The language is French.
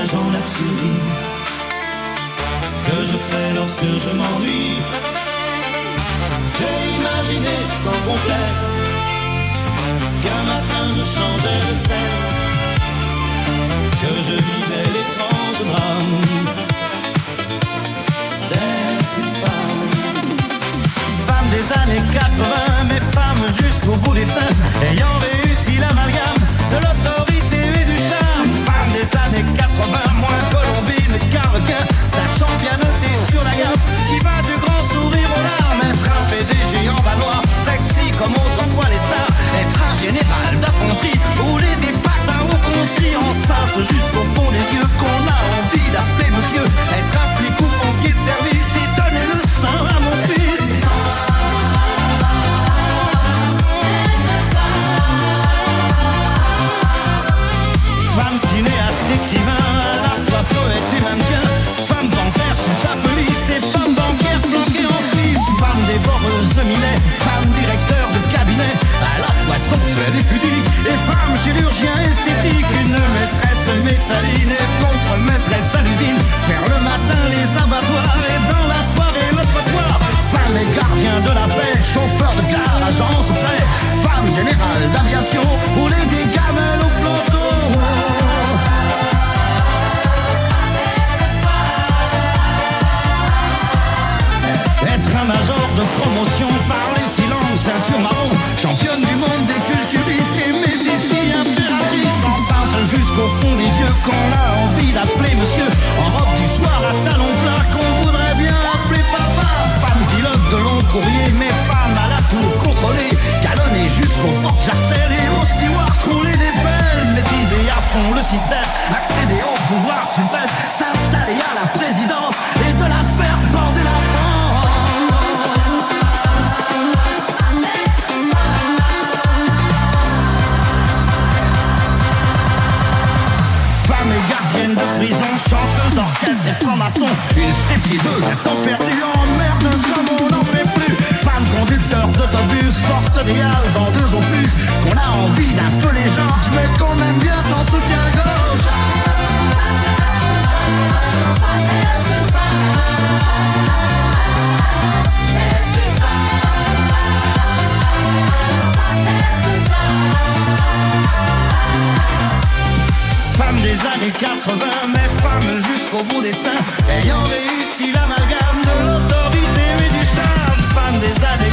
agent l'absurdie que je fais lorsque je m'ennuie. J'ai imaginé sans complexe qu'un matin je changeais de sexe, que je vivais l'étrange drame d'être une femme. Femme des années 80, mais femme jusqu'au bout des seins, ayant réussi l'amalgame de l'autorité et du charme. Femme des années 80, moins colombine qu'un requin, sachant bien noter sur la gamme, qui va du grand sourire aux larmes. Être un PDG en valois, sexy comme autrefois les stars. Être un général d'infanterie, rouler des patins aux conscrits, enceinte jusqu'au fond des yeux, qu'on a envie d'appeler monsieur. Être un flic ou pompier de service et donner le sein à mon fils. Femme cinéaste, écrivain, à la fois poète et mannequin. Femme dentaire sous sa police et femme banquière planquée en Suisse. Femme dévoreuse de minet, femme directeur de cabinet, à la fois sensuelle et pudique, et femme chirurgien esthétique. Une maîtresse messaline et contre-maîtresse à l'usine, faire le matin les abattoirs et dans la soirée le trottoir. Femme et gardien de la paix, chauffeur de gare, agence prêt. Femme générale d'aviation, rouler des gamelles au planton. Être un major de promotion, parler silence, ceinture marron, championne du monde des culturistes et mais ici impératrice, enceinte jusqu'au fond des yeux, qu'on a envie d'appeler monsieur, en robe du soir à talons plats, qu'on voudrait bien appeler papa. Femme pilote de long courrier, mais femme à la tour contrôlée, calonnée jusqu'au fort jartel et au steward rouler des pelles, maîtriser à fond le système, accéder au pouvoir suprême, s'installer à la présidence et de la faire border la France. Femme et gardienne de prison, chanteuse d'orchestre et franc-maçon, une stripteaseuse à temps perdu, emmerdeuse comme on n'en fait plus. Femme conducteur d'autobus, forte d'idéal, vendeuse au plus, qu'on a envie d'appeler Georges, mais qu'on aime bien sans soutien-gorge. Femme des années 80, mais femme jusqu'au bout des seins, ayant réussi l'amalgame de l'autorité et du charme. Femme des années